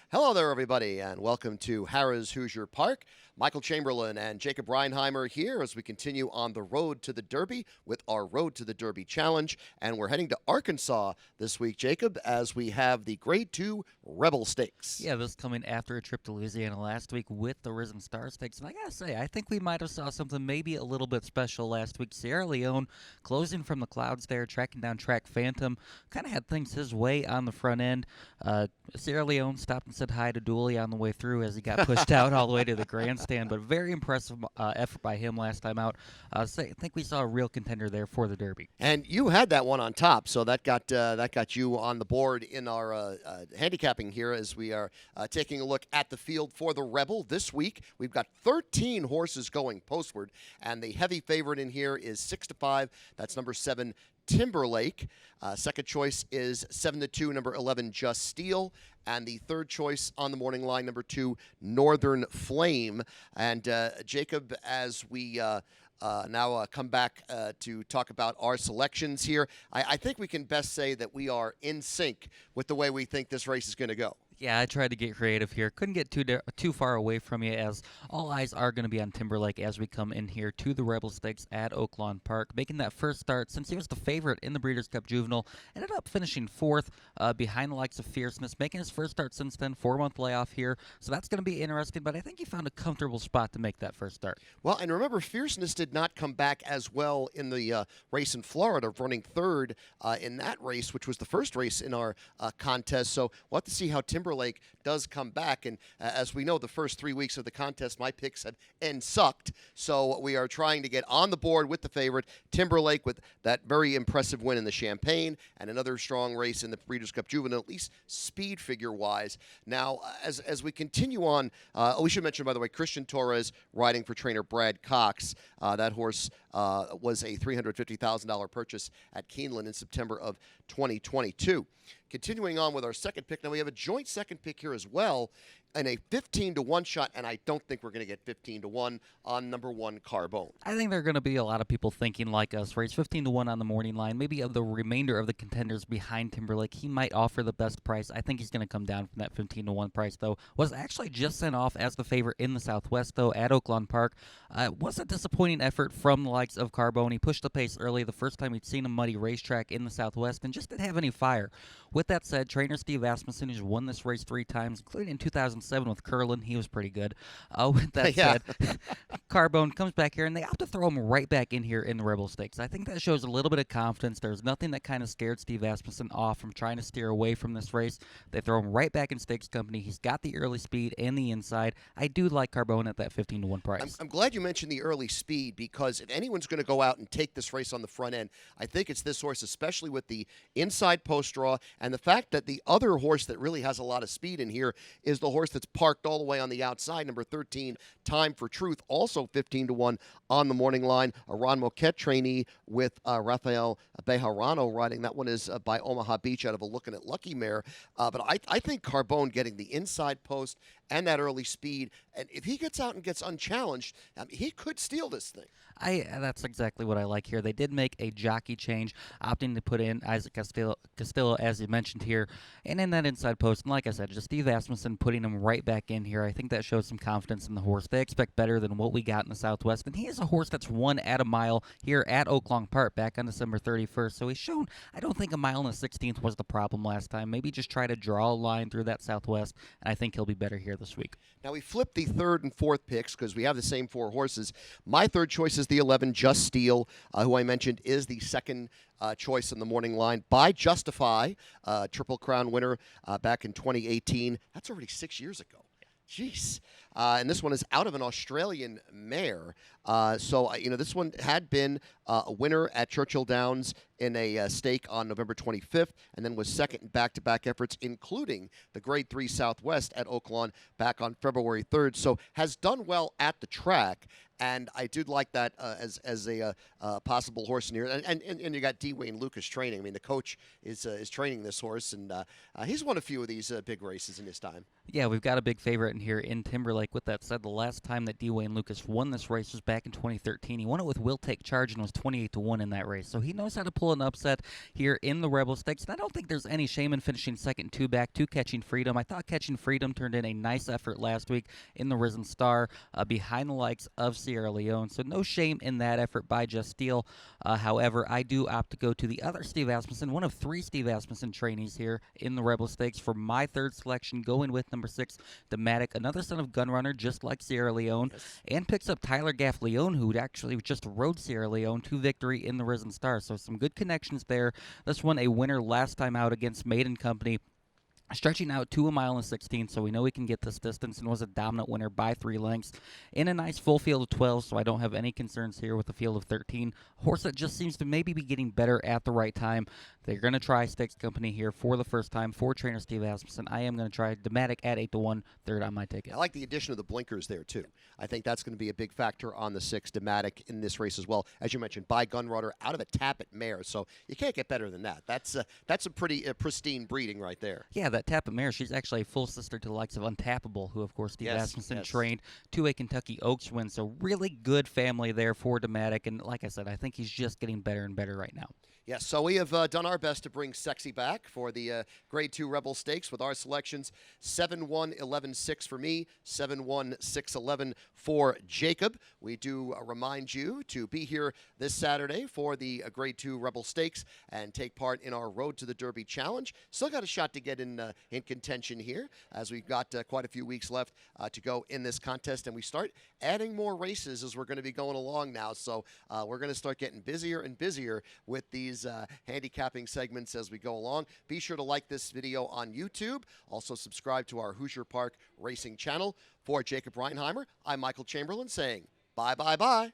Hello there, everybody, and welcome to Harrah's Hoosier Park. Michael Chamberlain and Jacob Reinheimer here as we continue on the road to the Derby with our Road to the Derby Challenge. And we're heading to Arkansas this week, Jacob, as we have the Grade 2 Rebel Stakes. Yeah, this coming after a trip to Louisiana last week with the Risen Star Stakes. And I gotta say, I think we might have saw something maybe a little bit special last week. Sierra Leone closing from the clouds there, tracking down Track Phantom. Kind of had things his way on the front end. Sierra Leone stopped and said hi to Dooley on the way through as he got pushed out all the way to the grandstand. But very impressive effort by him last time out. So I think we saw a real contender there for the Derby. And you had that one on top, so that got you on the board in our handicapping here as we are taking a look at the field for the Rebel this week. We've got 13 horses going postward, and the heavy favorite in here is 6-5. That's number 7. Timberlake. Second choice is 7-2, number 11, Just Steel. And the third choice on the morning line, number 2, Northern Flame. And Jacob, as we now come back to talk about our selections here, I think we can best say that we are in sync with the way we think this race is going to go. Yeah, I tried to get creative here. Couldn't get too far away from you, as all eyes are going to be on Timberlake as we come in here to the Rebel Stakes at Oaklawn Park. Making that first start, since he was the favorite in the Breeders' Cup Juvenile, ended up finishing 4th behind the likes of Fierceness, making his first start since then, 4-month layoff here. So that's going to be interesting, but I think he found a comfortable spot to make that first start. Well, and remember, Fierceness did not come back as well in the race in Florida, running 3rd in that race, which was the first race in our contest. So we'll have to see how Timberlake does come back. And as we know, the first 3 weeks of the contest, my picks have sucked. So we are trying to get on the board with the favorite, Timberlake, with that very impressive win in the Champagne and another strong race in the Breeders' Cup Juvenile, at least speed figure-wise. Now, as we continue on, we should mention, by the way, Christian Torres riding for trainer Brad Cox. That horse was a $350,000 purchase at Keeneland in September of 2022. Continuing on with our second pick, now we have a joint second pick here as well, and a 15-1 shot, and I don't think we're going to get 15-1 on number 1, Carbone. I think there are going to be a lot of people thinking like us, where he's 15-1 on the morning line. Maybe of the remainder of the contenders behind Timberlake, he might offer the best price. I think he's going to come down from that 15-1 price, though. Was actually just sent off as the favorite in the Southwest, though, at Oaklawn Park. Was a disappointing effort from the likes of Carbone. He pushed the pace early, the first time we'd seen a muddy racetrack in the Southwest, and just didn't have any fire. With that said, trainer Steve Asmussen, who's won this race 3 times, including in 2007 with Curlin, he was pretty good. With that said, Carbone comes back here, and they opt to throw him right back in here in the Rebel Stakes. I think that shows a little bit of confidence. There's nothing that kind of scared Steve Asmussen off from trying to steer away from this race. They throw him right back in stakes company. He's got the early speed and the inside. I do like Carbone at that 15-1 price. I'm glad you mentioned the early speed, because if anyone's going to go out and take this race on the front end, I think it's this horse, especially with the inside post draw, and the fact that the other horse that really has a lot of speed in here is the horse that's parked all the way on the outside, number 13, Time for Truth, also 15-1 on the morning line. A Ron Moquette trainee with Rafael Bejarano riding. That one is by Omaha Beach out of a Looking at Lucky mare. But I think Carbone getting the inside post and that early speed, and if he gets out and gets unchallenged, he could steal this thing. That's exactly what I like here. They did make a jockey change, opting to put in Isaac Castillo, as you mentioned here, and in that inside post. And like I said, just Steve Asmussen putting him right back in here. I think that shows some confidence in the horse. They expect better than what we got in the Southwest. And he is a horse that's won at a mile here at Oaklawn Park back on December 31st. So he's shown, I don't think a mile and a 16th was the problem last time. Maybe just try to draw a line through that Southwest, and I think he'll be better here this week. Now, we flipped the 3rd and 4th picks because we have the same 4 horses. My 3rd choice is the 11, Just Steel, who I mentioned is the second choice in the morning line by Justify, Triple Crown winner back in 2018. That's already 6 years ago. Jeez. And this one is out of an Australian mare. So this one had been a winner at Churchill Downs in a stake on November 25th, and then was second in back-to-back efforts, including the Grade 3 Southwest at Oaklawn back on February 3rd. So has done well at the track. and I did like that as a possible horse in here. And you got D. Wayne Lucas training. I mean, the coach is training this horse, and he's won a few of these big races in his time. Yeah, we've got a big favorite in here in Timberlake. With that said, the last time that D. Wayne Lucas won this race was back in 2013. He won it with Will Take Charge and was 28-1 in that race. So he knows how to pull an upset here in the Rebel Stakes. And I don't think there's any shame in finishing second, 2 back to Catching Freedom. I thought Catching Freedom turned in a nice effort last week in the Risen Star behind the likes of Sierra Leone. So no shame in that effort by Just Steel. However, I do opt to go to the other Steve Asmussen, one of 3 Steve Asmussen trainees here in the Rebel Stakes for my third selection, going with number 6, Dematic, another son of Gunrunner, just like Sierra Leone, and picks up Tyler Gaff Leone, who actually just rode Sierra Leone to victory in the Risen Star. So some good connections there. This one a winner last time out against Maiden Company, stretching out to 1 mile and 16, so we know we can get this distance, and was a dominant winner by 3 lengths in a nice full field of 12, so I don't have any concerns here with a field of 13. Horse that just seems to maybe be getting better at the right time. They're going to try Stakes Company here for the first time for trainer Steve Asmussen. I am going to try Dematic at 8-1, third on my ticket. I like the addition of the blinkers there, too. I think that's going to be a big factor on the 6 Dematic in this race as well. As you mentioned, by Gunrunner out of a Tappet mare, so you can't get better than that. That's a pretty pristine breeding right there. Yeah, that Tappet mare, she's actually a full sister to the likes of Untappable, who, of course, Steve Asmussen trained to a Kentucky Oaks win. So really good family there for Dematic, and like I said, I think he's just getting better and better right now. Yes, so we have done our best to bring Sexy back for the Grade 2 Rebel Stakes with our selections 7-1, 11-6 for me, 7-1, 6-11 for Jacob. We do remind you to be here this Saturday for the Grade 2 Rebel Stakes and take part in our Road to the Derby Challenge. Still got a shot to get in contention here, as we've got quite a few weeks left to go in this contest, and we start adding more races as we're going to be going along now. So we're going to start getting busier and busier with these handicapping segments as we go along. Be sure to like this video on YouTube. Also subscribe to our Hoosier Park Racing channel. For Jacob Reinheimer, I'm Michael Chamberlain saying bye, bye, bye.